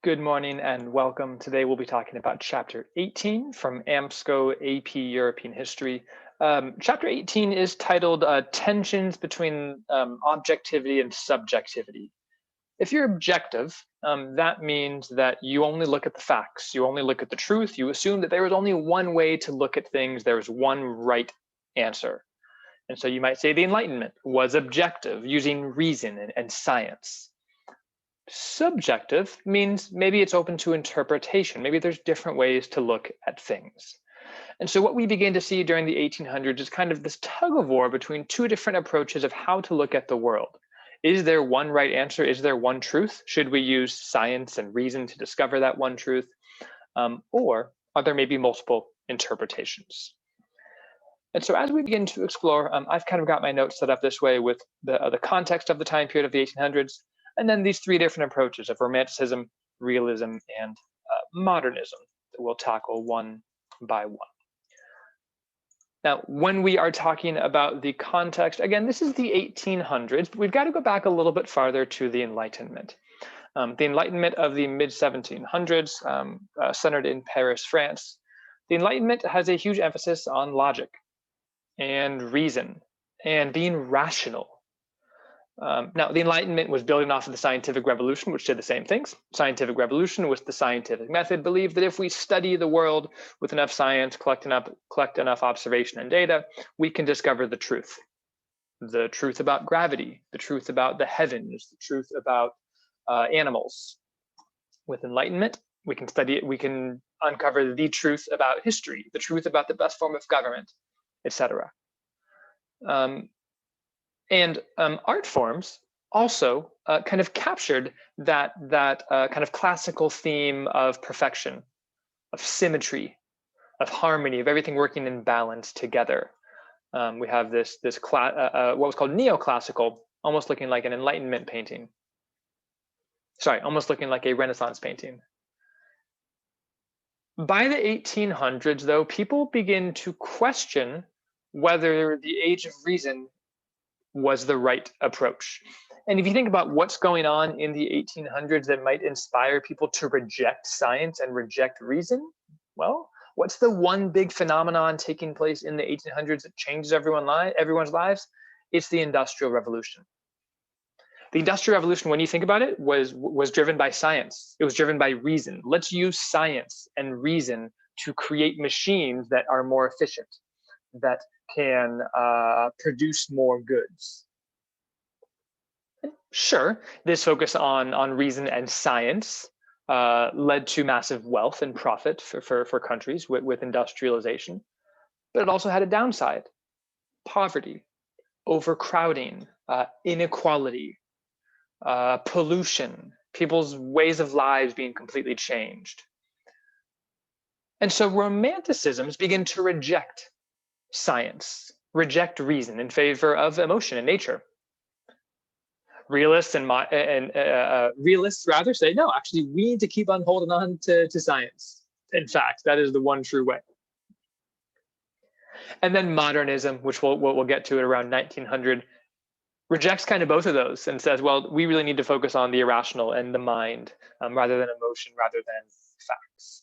Good morning and welcome. Today we'll be talking about Chapter 18 from AMSCO AP European History. Chapter 18 is titled Tensions Between Objectivity and Subjectivity. If you're objective, that means that you only look at the facts, you only look at the truth, you assume that there is only one way to look at things, there is one right answer. And so you might say the Enlightenment was objective, using reason and science. Subjective means maybe it's open to interpretation. Maybe there's different ways to look at things. And so what we begin to see during the 1800s is kind of this tug of war between two different approaches of how to look at the world. Is there one right answer? Is there one truth? Should we use science and reason to discover that one truth? Or are there maybe multiple interpretations? And so as we begin to explore, I've kind of got my notes set up this way with the context of the time period of the 1800s, and then these three different approaches of Romanticism, Realism, and Modernism that we'll tackle one by one. Now, when we are talking about the context, again, this is the 1800s, but we've got to go back a little bit farther to the Enlightenment. The Enlightenment of the mid-1700s, centered in Paris, France. The Enlightenment has a huge emphasis on logic and reason and being rational. Now, the Enlightenment was building off of the scientific revolution, which did the same things. Scientific revolution was the scientific method, believed that if we study the world with enough science, collect enough observation and data, we can discover the truth. The truth about gravity, the truth about the heavens, the truth about animals. With Enlightenment, we can study it, we can uncover the truth about history, the truth about the best form of government, etc. And art forms also kind of captured that kind of classical theme of perfection, of symmetry, of harmony, of everything working in balance together. We have this what was called neoclassical, almost looking like an Enlightenment painting. Sorry, almost looking like a Renaissance painting. By the 1800s, though, people begin to question whether the age of reason was the right approach. And if you think about what's going on in the 1800s that might inspire people to reject science and reject reason, well, what's the one big phenomenon taking place in the 1800s that changes everyone's lives? It's the Industrial Revolution. The Industrial Revolution, when you think about it, was driven by science. It was driven by reason. Let's use science and reason to create machines that are more efficient, that can produce more goods. Sure, this focus on reason and science led to massive wealth and profit for countries with industrialization, but it also had a downside: poverty, overcrowding, inequality, pollution, people's ways of lives being completely changed. And so Romanticisms begin to reject science, reject reason in favor of emotion and nature. Realists realists rather say, no, actually, we need to keep on holding on to science. In fact, that is the one true way. And then Modernism, which we'll get to at around 1900, rejects kind of both of those and says, well, we really need to focus on the irrational and the mind rather than emotion, rather than facts.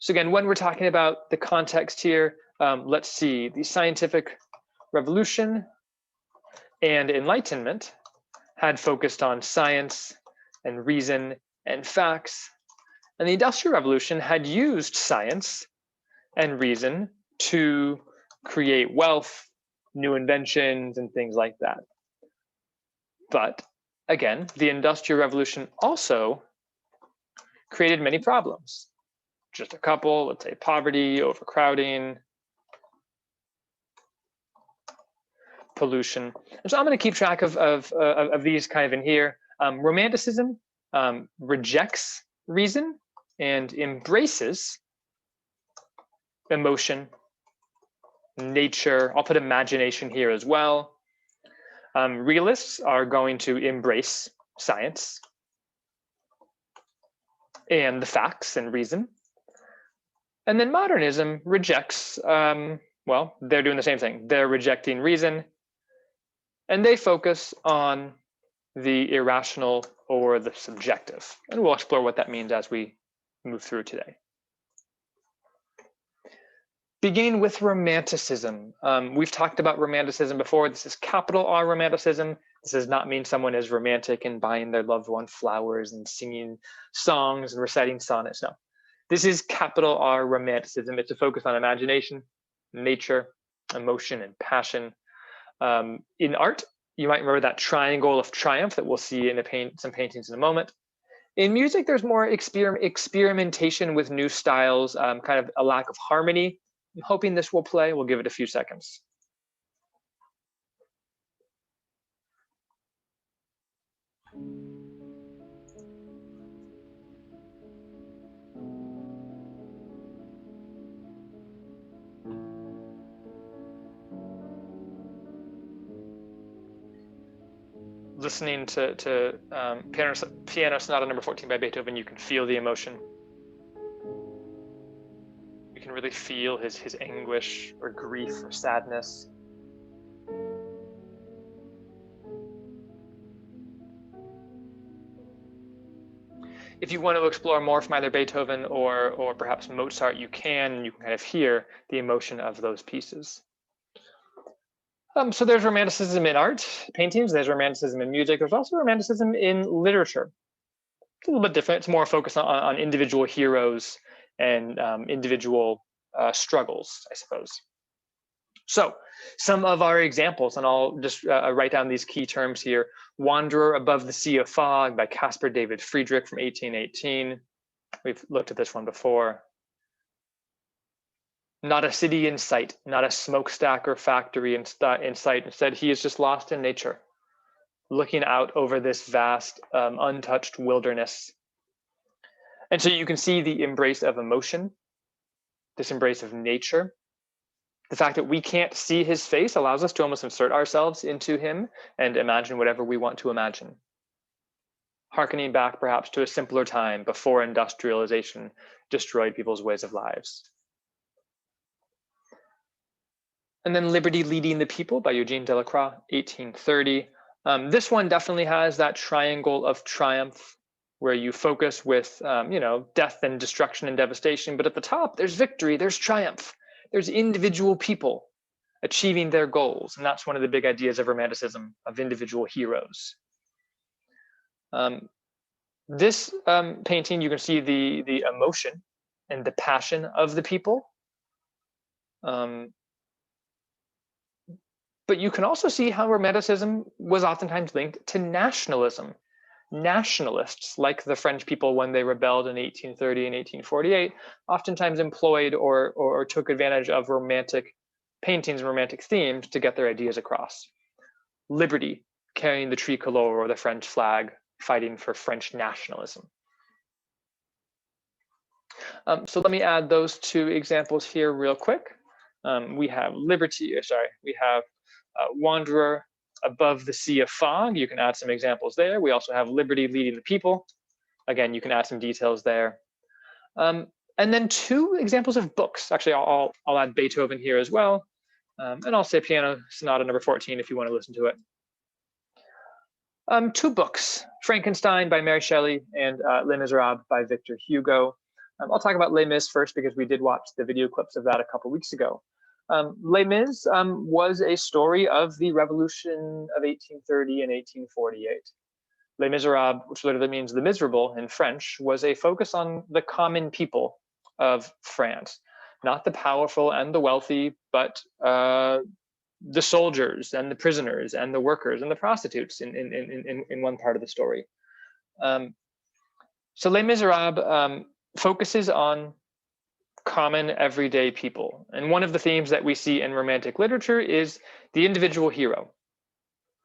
So again, when we're talking about the context here, let's see, the scientific revolution and Enlightenment had focused on science and reason and facts, and the Industrial Revolution had used science and reason to create wealth, new inventions, and things like that. But again, the Industrial Revolution also created many problems. Just a couple, let's say poverty, overcrowding, pollution. And so I'm going to keep track of these kind of in here. Romanticism rejects reason and embraces emotion, nature. I'll put imagination here as well. Realists are going to embrace science and the facts and reason. And then Modernism rejects, well, they're doing the same thing. They're rejecting reason, and they focus on the irrational, or the subjective. And we'll explore what that means as we move through today. Beginning with Romanticism. We've talked about Romanticism before. This is capital R Romanticism. This does not mean someone is romantic and buying their loved one flowers and singing songs and reciting sonnets. No, this is capital R Romanticism. It's a focus on imagination, nature, emotion, and passion. In art, you might remember that triangle of triumph that we'll see in some paintings in a moment. In music, there's more experimentation with new styles, kind of a lack of harmony. I'm hoping this will play. We'll give it a few seconds. Listening to Piano Sonata number 14 by Beethoven, you can feel the emotion. You can really feel his anguish or grief or sadness. If you want to explore more from either Beethoven or perhaps Mozart, you can kind of hear the emotion of those pieces. So there's Romanticism in art, paintings. There's Romanticism in music. There's also Romanticism in literature. It's a little bit different. It's more focused on individual heroes and individual struggles, I suppose. So some of our examples, and I'll just write down these key terms here. Wanderer Above the Sea of Fog by Caspar David Friedrich from 1818. We've looked at this one before. Not a city in sight, not a smokestack or factory in sight. Instead, he is just lost in nature, looking out over this vast, untouched wilderness. And so you can see the embrace of emotion, this embrace of nature. The fact that we can't see his face allows us to almost insert ourselves into him and imagine whatever we want to imagine. Harkening back perhaps to a simpler time before industrialization destroyed people's ways of lives. And then Liberty Leading the People by Eugene Delacroix, 1830. This one definitely has that triangle of triumph where you focus with, death and destruction and devastation. But at the top, there's victory, there's triumph. There's individual people achieving their goals. And that's one of the big ideas of Romanticism, of individual heroes. This painting, you can see the emotion and the passion of the people. But you can also see how Romanticism was oftentimes linked to nationalism. Nationalists, like the French people when they rebelled in 1830 and 1848, oftentimes employed or took advantage of romantic paintings and romantic themes to get their ideas across. Liberty, carrying the tricolor or the French flag, fighting for French nationalism. So let me add those two examples here real quick. We have Wanderer Above the Sea of Fog. You can add some examples there. We also have Liberty Leading the People. Again, you can add some details there. And then two examples of books. Actually, I'll add Beethoven here as well. And I'll say Piano Sonata number 14 if you want to listen to it. Two books, Frankenstein by Mary Shelley and Les Miserables by Victor Hugo. I'll talk about Les Mis first because we did watch the video clips of that a couple weeks ago. Les Mis was a story of the Revolution of 1830 and 1848. Les Miserables, which literally means the miserable in French, was a focus on the common people of France, not the powerful and the wealthy, but the soldiers and the prisoners and the workers and the prostitutes in one part of the story. So Les Miserables focuses on common everyday people. And one of the themes that we see in romantic literature is the individual hero.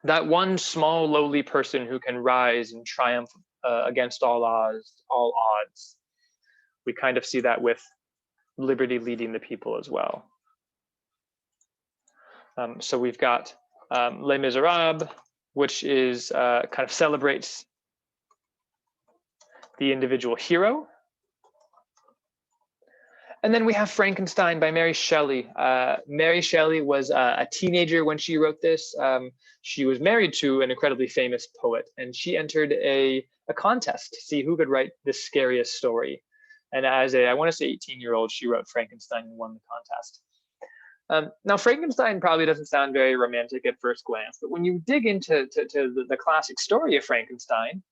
That one small, lowly person who can rise and triumph against all odds. We kind of see that with Liberty Leading the People as well. So we've got Les Miserables, which is kind of celebrates the individual hero. And then we have Frankenstein by Mary Shelley. Mary Shelley was a teenager when she wrote this. She was married to an incredibly famous poet, and she entered a contest to see who could write the scariest story. And as I want to say 18-year-old, she wrote Frankenstein and won the contest. Now, Frankenstein probably doesn't sound very romantic at first glance, but when you dig into the classic story of Frankenstein,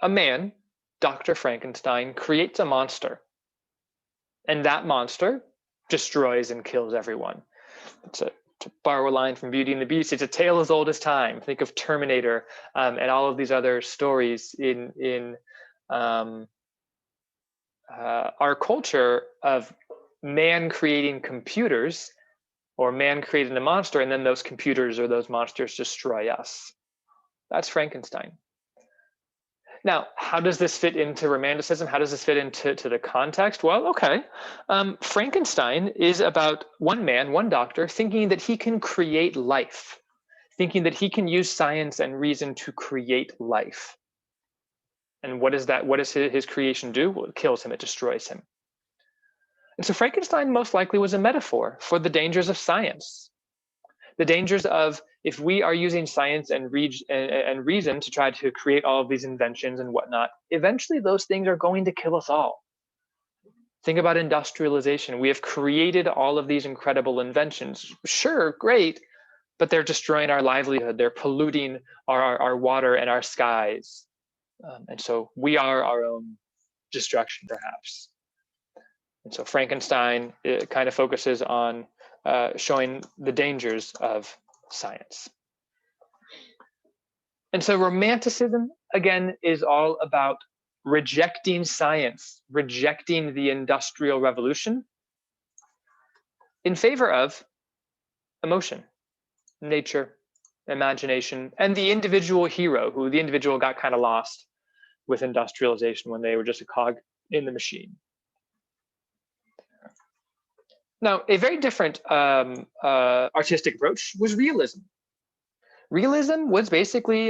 a man, Dr. Frankenstein, creates a monster. And that monster destroys and kills everyone. To borrow a line from Beauty and the Beast, it's a tale as old as time. Think of Terminator and all of these other stories in our culture of man creating computers or man creating a monster, and then those computers or those monsters destroy us. That's Frankenstein. Now, how does this fit into Romanticism? How does this fit into the context? Well, okay. Frankenstein is about one man, one doctor, thinking that he can create life, thinking that he can use science and reason to create life. And what is that? What does his creation do? Well, it kills him, it destroys him. And so Frankenstein most likely was a metaphor for the dangers of science. The dangers of, if we are using science and reason to try to create all of these inventions and whatnot, eventually those things are going to kill us all. Think about industrialization. We have created all of these incredible inventions. Sure, great, but they're destroying our livelihood. They're polluting our water and our skies. And so we are our own destruction, perhaps. And so Frankenstein kind of focuses on showing the dangers of science. And so Romanticism, again, is all about rejecting science, rejecting the Industrial Revolution in favor of emotion, nature, imagination, and the individual hero, who the individual got kind of lost with industrialization when they were just a cog in the machine. Now, a very different artistic approach was realism. Realism was basically,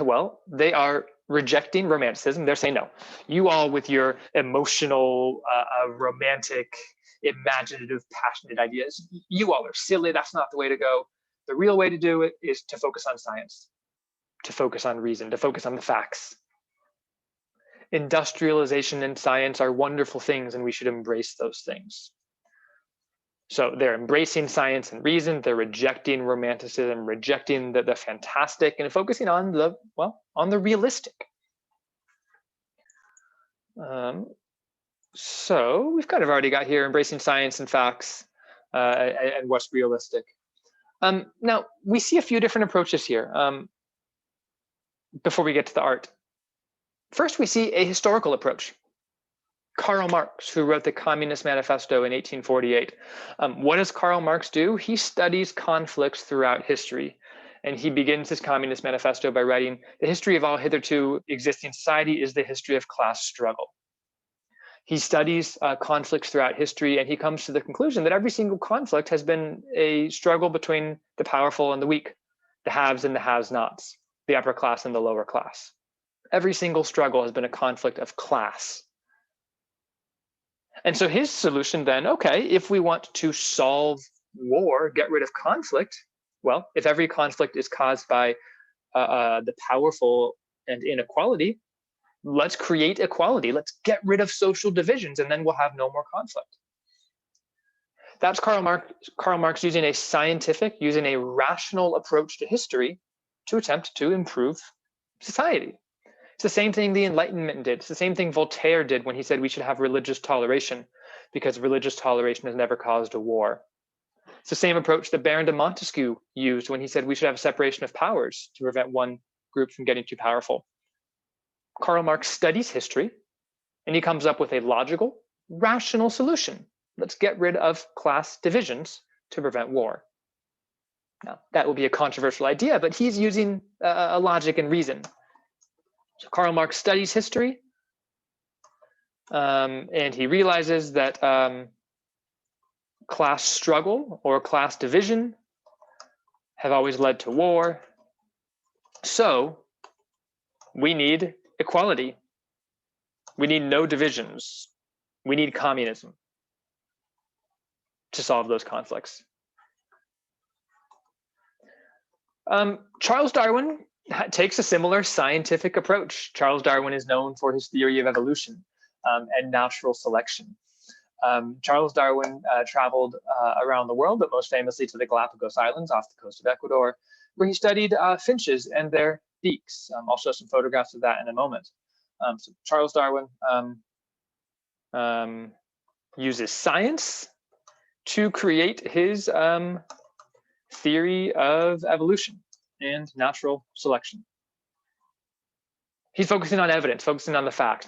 well, they are rejecting Romanticism. They're saying, no, you all with your emotional, romantic, imaginative, passionate ideas, you all are silly. That's not the way to go. The real way to do it is to focus on science, to focus on reason, to focus on the facts. Industrialization and science are wonderful things, and we should embrace those things. So they're embracing science and reason, they're rejecting Romanticism, rejecting the fantastic, and focusing on the, well, on the realistic. So we've kind of already got here embracing science and facts and what's realistic. Now, we see a few different approaches here before we get to the art. First, we see a historical approach. Karl Marx, who wrote the Communist Manifesto in 1848. What does Karl Marx do? He studies conflicts throughout history. And he begins his Communist Manifesto by writing, the history of all hitherto existing society is the history of class struggle. He studies conflicts throughout history, and he comes to the conclusion that every single conflict has been a struggle between the powerful and the weak, the haves and the has-nots, the upper class and the lower class. Every single struggle has been a conflict of class. And so his solution then, okay, if we want to solve war, get rid of conflict, well, if every conflict is caused by the powerful and inequality, let's create equality. Let's get rid of social divisions, and then we'll have no more conflict. That's Karl Marx using a scientific, using a rational approach to history to attempt to improve society. It's the same thing the Enlightenment did. It's the same thing Voltaire did when he said we should have religious toleration, because religious toleration has never caused a war. It's the same approach that Baron de Montesquieu used when he said we should have a separation of powers to prevent one group from getting too powerful. Karl Marx studies history, and he comes up with a logical, rational solution. Let's get rid of class divisions to prevent war. Now, that will be a controversial idea, but he's using a logic and reason. So Karl Marx studies history, and he realizes that class struggle or class division have always led to war. So we need equality. We need no divisions. We need communism to solve those conflicts. Charles Darwin takes a similar scientific approach. Charles Darwin is known for his theory of evolution and natural selection. Charles Darwin traveled around the world, but most famously to the Galapagos Islands off the coast of Ecuador, where he studied finches and their beaks. I'll show some photographs of that in a moment. So Charles Darwin uses science to create his theory of evolution and natural selection. He's focusing on evidence, focusing on the facts.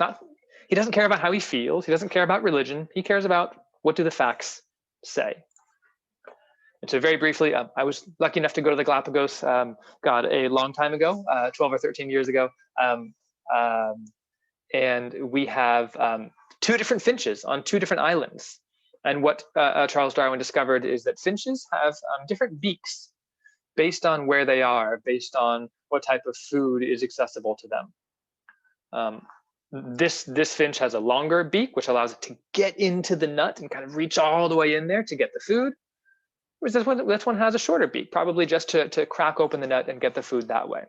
He doesn't care about how he feels. He doesn't care about religion. He cares about what do the facts say. And so very briefly, I was lucky enough to go to the Galapagos, a long time ago, 12 or 13 years ago. And we have 2 different finches on 2 different islands. And what Charles Darwin discovered is that finches have different beaks based on where they are, based on what type of food is accessible to them. This finch has a longer beak, which allows it to get into the nut and kind of reach all the way in there to get the food. Whereas this one has a shorter beak, probably just to crack open the nut and get the food that way.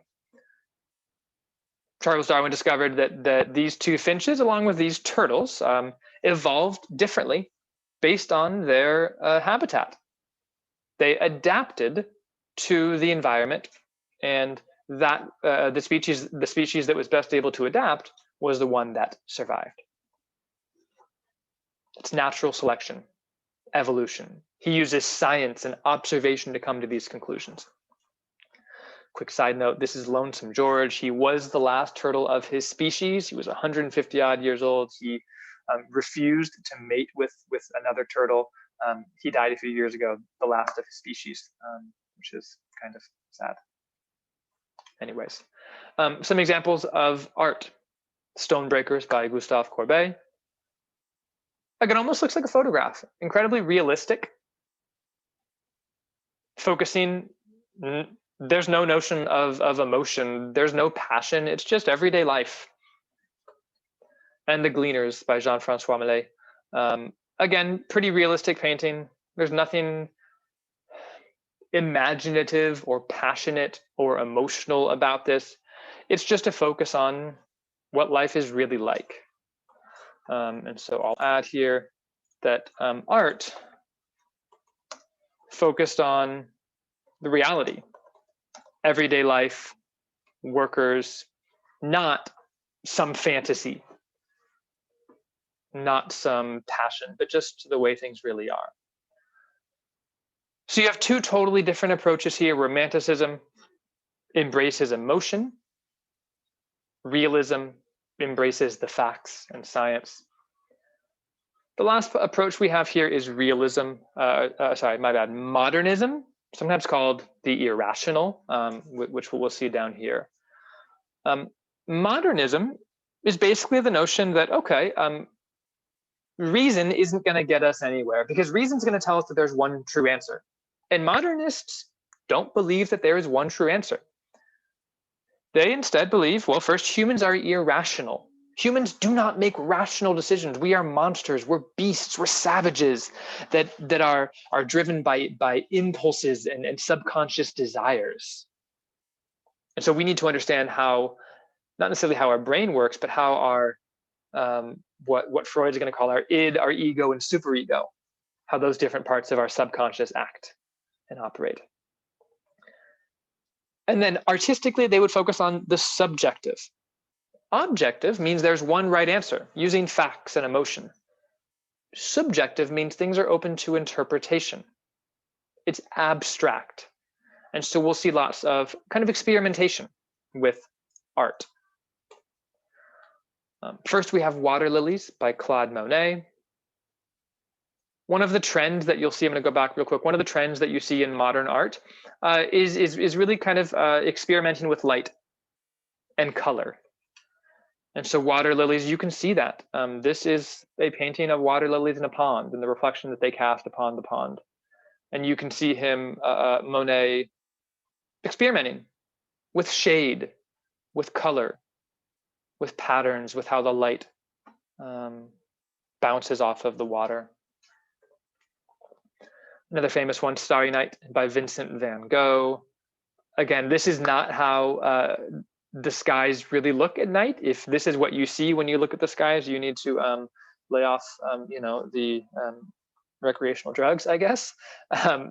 Charles Darwin discovered that these 2 finches, along with these turtles, evolved differently based on their habitat. They adapted to the environment, and that the species that was best able to adapt was the one that survived. It's natural selection, evolution. He uses science and observation to come to these conclusions. Quick side note, this is Lonesome George. He was the last turtle of his species. He was 150 odd years old. He refused to mate with another turtle. He died a few years ago, the last of his species, which is kind of sad. Anyways, some examples of art. Stonebreakers by Gustave Courbet. Again, almost looks like a photograph, incredibly realistic. Focusing, there's no notion of emotion, there's no passion, it's just everyday life. And The Gleaners by Jean-Francois Millet. Again, pretty realistic painting. There's nothing imaginative or passionate or emotional about this. It's just a focus on what life is really like. And so I'll add here that art focused on the reality, everyday life, workers, not some fantasy, not some passion, but just the way things really are. So you have 2 totally different approaches here. Romanticism embraces emotion. Realism embraces the facts and science. The last approach we have here is realism, modernism, sometimes called the irrational, which we'll see down here. Modernism is basically the notion that, okay, reason isn't going to get us anywhere because reason's going to tell us that there's one true answer. And modernists don't believe that there is one true answer. They instead believe, well, first, humans are irrational. Humans do not make rational decisions. We are monsters, we're beasts, we're savages that are driven by impulses and subconscious desires. And so we need to understand how, not necessarily how our brain works, but how our, what Freud's going to call our id, our ego, and superego, how those different parts of our subconscious act and operate. And then artistically, they would focus on the subjective. Objective means there's one right answer, using facts and emotion. Subjective means things are open to interpretation. It's abstract. And so we'll see lots of kind of experimentation with art. First, we have Water Lilies by Claude Monet. One of the trends that you'll see, I'm going to go back real quick, one of the trends that you see in modern art is really kind of experimenting with light and color. And so water lilies, you can see that. This is a painting of water lilies in a pond and the reflection that they cast upon the pond. And you can see him, Monet, experimenting with shade, with color, with patterns, with how the light bounces off of the water. Another famous one, Starry Night by Vincent van Gogh. Again, this is not how the skies really look at night. If this is what you see when you look at the skies, you need to lay off, the recreational drugs, I guess.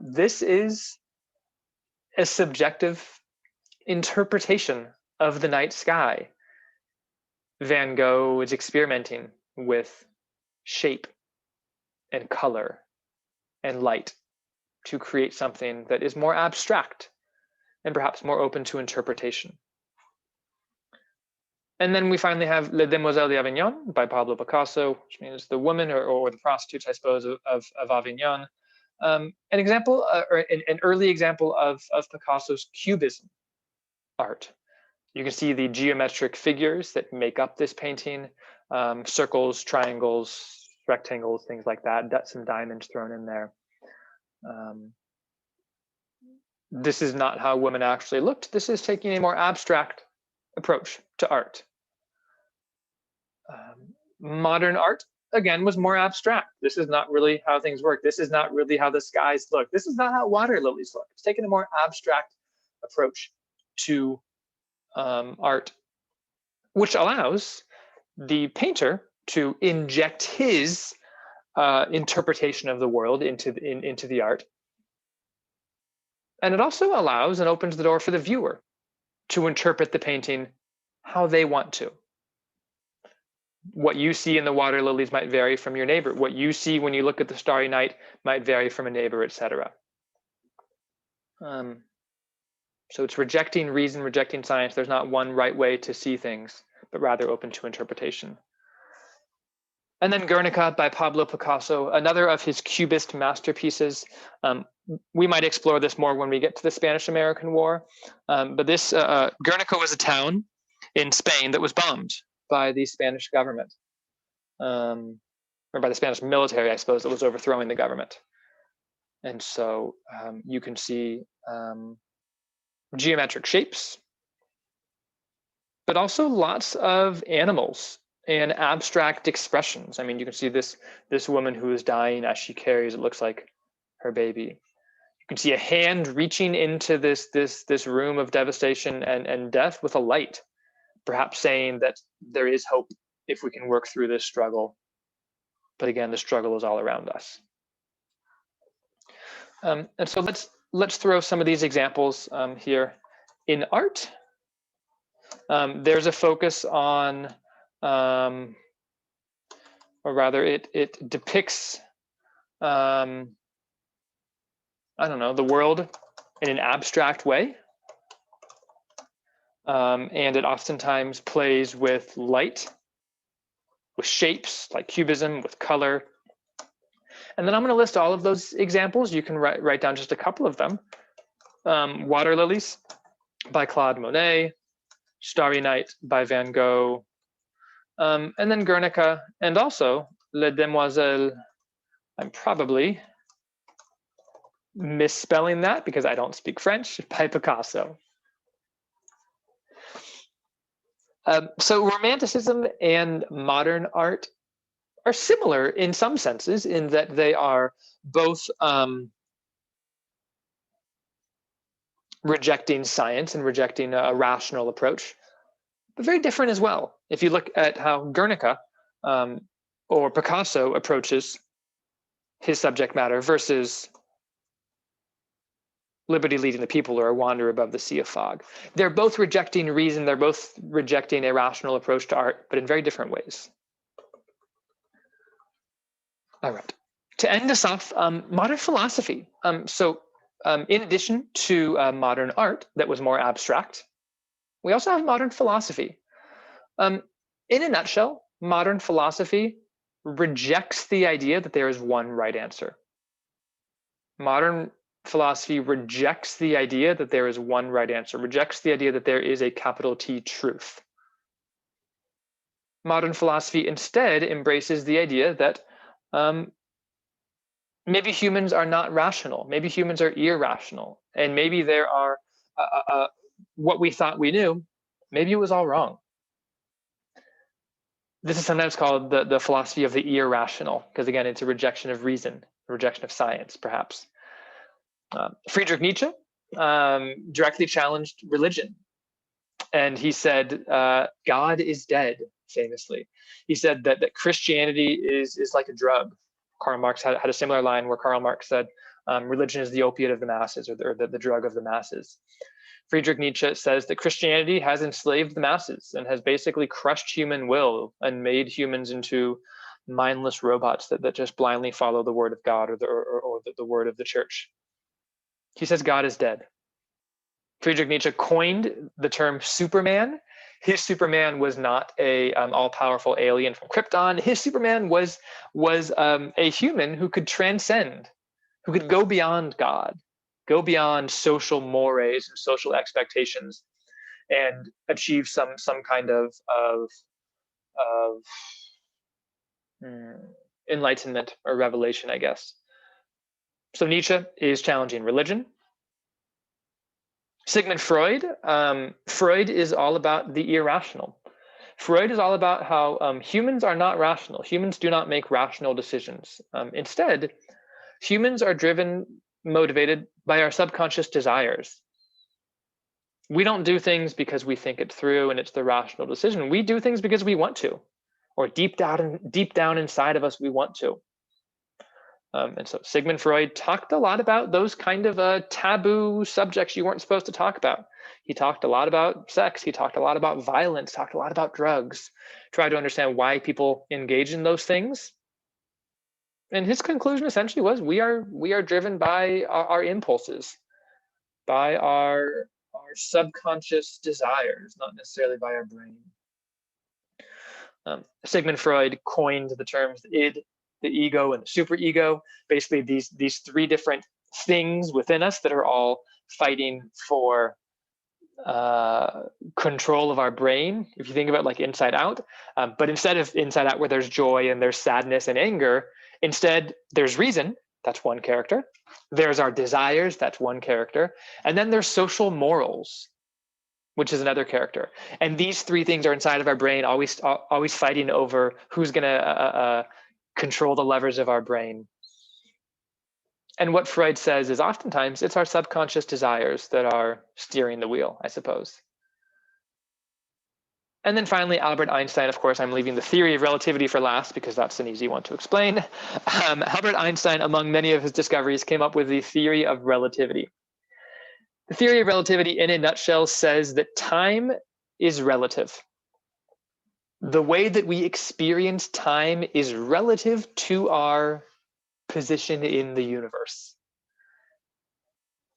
This is a subjective interpretation of the night sky. Van Gogh is experimenting with shape and color and light to create something that is more abstract and perhaps more open to interpretation. And then we finally have Les Demoiselles d'Avignon by Pablo Picasso, which means the woman or the prostitutes, I suppose, of Avignon. An example, or an early example of Picasso's Cubism art. You can see the geometric figures that make up this painting, circles, triangles, rectangles, things like that, some diamonds thrown in there. This is not how women actually looked. This is taking a more abstract approach to art. Modern art, again, was more abstract. This is not really how things work. This is not really how the skies look. This is not how water lilies look. It's taking a more abstract approach to art, which allows the painter to inject his interpretation of the world into the art. And it also allows and opens the door for the viewer to interpret the painting how they want to. What you see in the water lilies might vary from your neighbor. What you see when you look at the starry night might vary from a neighbor, etc. So it's rejecting reason, rejecting science. There's not one right way to see things, but rather open to interpretation. And then Guernica by Pablo Picasso, another of his Cubist masterpieces. We might explore this more when we get to the Spanish-American War. But this Guernica was a town in Spain that was bombed by the Spanish government, or by the Spanish military, I suppose, that was overthrowing the government. And so you can see geometric shapes, but also lots of animals and abstract expressions. I mean, you can see this woman who is dying as she carries, it looks like, her baby. You can see a hand reaching into this room of devastation and death with a light, perhaps saying that there is hope if we can work through this struggle. But again, the struggle is all around us. And so let's throw some of these examples here. In art, there's a focus on, or rather it depicts, I don't know, the world in an abstract way. And it oftentimes plays with light, with shapes like cubism, with color. And then I'm going to list all of those examples. You can write down just a couple of them. Water Lilies by Claude Monet, Starry Night by Van Gogh, and then Guernica, and also Les Demoiselles. I'm probably misspelling that because I don't speak French, by Picasso. So Romanticism and modern art are similar in some senses, in that they are both rejecting science and rejecting a rational approach, but very different as well. If you look at how Guernica or Picasso approaches his subject matter versus Liberty Leading the People or A Wander Above the Sea of Fog. They're both rejecting reason, they're both rejecting a rational approach to art, but in very different ways. All right, to end us off, modern philosophy. In addition to modern art that was more abstract, we also have modern philosophy. In a nutshell, modern philosophy rejects the idea that there is one right answer. Modern philosophy rejects the idea that there is one right answer, rejects the idea that there is a capital T truth. Modern philosophy instead embraces the idea that maybe humans are not rational, maybe humans are irrational, and maybe there are what we thought we knew, maybe it was all wrong. This is sometimes called the philosophy of the irrational, because again, it's a rejection of reason, a rejection of science, perhaps. Friedrich Nietzsche directly challenged religion. And he said, God is dead, famously. He said that Christianity is like a drug. Karl Marx had a similar line where Karl Marx said, religion is the opiate of the masses, or the drug of the masses. Friedrich Nietzsche says that Christianity has enslaved the masses and has basically crushed human will and made humans into mindless robots that just blindly follow the word of God or the word of the church. He says God is dead. Friedrich Nietzsche coined the term Superman. His Superman was not a all-powerful alien from Krypton. His Superman was a human who could transcend, who could go beyond God, go beyond social mores and social expectations, and achieve some kind of enlightenment or revelation, I guess. So Nietzsche is challenging religion. Sigmund Freud, Freud is all about the irrational. Freud is all about how humans are not rational. Humans do not make rational decisions. Instead, humans are driven, motivated by our subconscious desires. We don't do things because we think it through and it's the rational decision. We do things because we want to, or deep down inside of us, we want to. And so Sigmund Freud talked a lot about those kind of taboo subjects you weren't supposed to talk about. He talked a lot about sex. He talked a lot about violence, talked a lot about drugs, tried to understand why people engage in those things. And his conclusion essentially was we are driven by our impulses, by our subconscious desires, not necessarily by our brain. Sigmund Freud coined the terms id, the ego, and the superego. Basically, these three different things within us that are all fighting for control of our brain. If you think about like Inside Out, but instead of Inside Out where there's joy and there's sadness and anger, instead there's reason. That's one character. There's our desires. That's one character. And then there's social morals, which is another character. And these three things are inside of our brain, always fighting over who's going to control the levers of our brain. And what Freud says is oftentimes it's our subconscious desires that are steering the wheel, I suppose. And then finally, Albert Einstein, of course, I'm leaving the theory of relativity for last because that's an easy one to explain. Albert Einstein, among many of his discoveries, came up with the theory of relativity. The theory of relativity, in a nutshell, says that time is relative. The way that we experience time is relative to our position in the universe.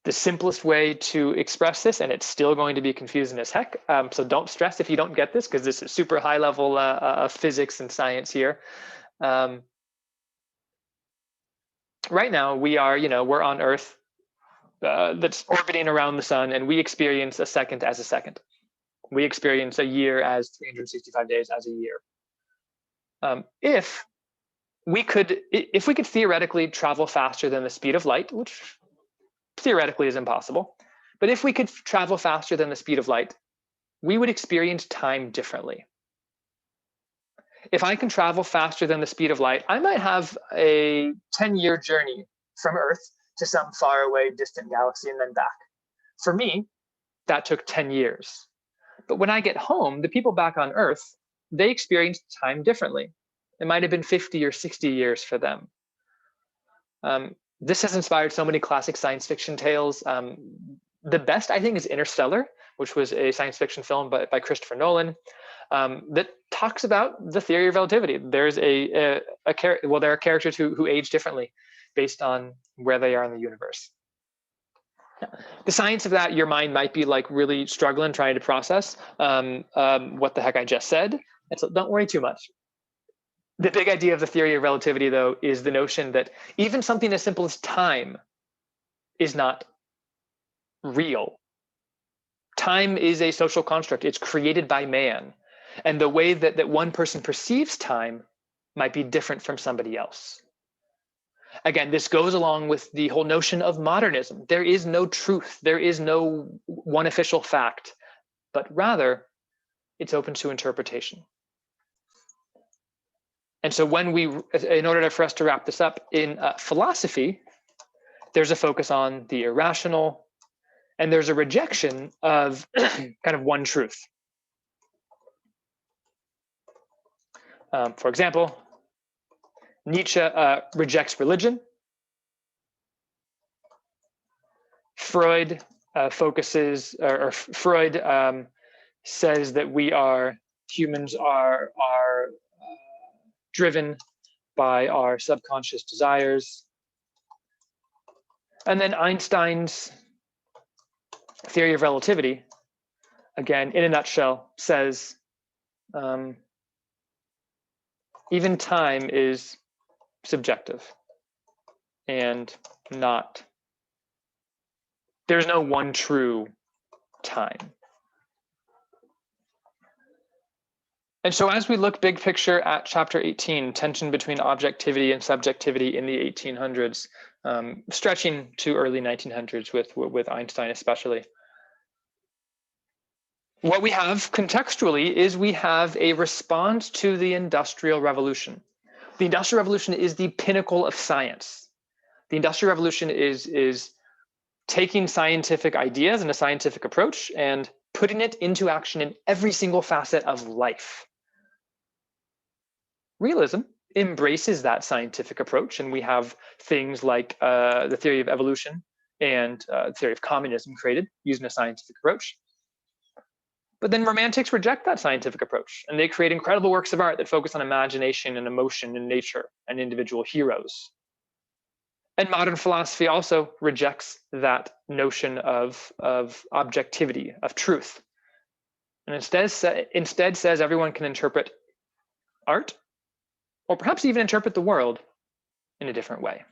The simplest way to express this, and it's still going to be confusing as heck, so don't stress if you don't get this, because this is super high level physics and science here. Right now, we're on Earth that's orbiting around the sun, and we experience a second as a second. We experience a year as 365 days as a year. If we could theoretically travel faster than the speed of light, which theoretically is impossible, but if we could travel faster than the speed of light, we would experience time differently. If I can travel faster than the speed of light, I might have a 10-year journey from Earth to some faraway distant galaxy and then back. For me, that took 10 years. But when I get home, the people back on Earth, they experience time differently. It might have been 50 or 60 years for them. This has inspired so many classic science fiction tales. The best, I think, is Interstellar, which was a science fiction film by Christopher Nolan, that talks about the theory of relativity. There's there are characters who age differently based on where they are in the universe. The science of that, your mind might be like really struggling trying to process what the heck I just said. And so don't worry too much. The big idea of the theory of relativity, though, is the notion that even something as simple as time is not real. Time is a social construct. It's created by man. And the way that one person perceives time might be different from somebody else. Again, this goes along with the whole notion of modernism. There is no truth. There is no one official fact, but rather it's open to interpretation. And so in order for us to wrap this up, in philosophy, there's a focus on the irrational, and there's a rejection of kind of one truth. For example, Nietzsche rejects religion. Freud Freud says that humans are driven by our subconscious desires. And then Einstein's theory of relativity, again, in a nutshell, says even time is subjective and there's no one true time. And so as we look big picture at chapter 18, tension between objectivity and subjectivity in the 1800s, stretching to early 1900s with Einstein especially, what we have contextually is we have a response to the Industrial Revolution. The Industrial Revolution is the pinnacle of science. The Industrial Revolution is taking scientific ideas and a scientific approach and putting it into action in every single facet of life. Realism embraces that scientific approach, and we have things like the theory of evolution and the theory of communism created using a scientific approach. But then Romantics reject that scientific approach, and they create incredible works of art that focus on imagination and emotion and nature and individual heroes. And modern philosophy also rejects that notion of objectivity, of truth, and instead says everyone can interpret art, or perhaps even interpret the world in a different way.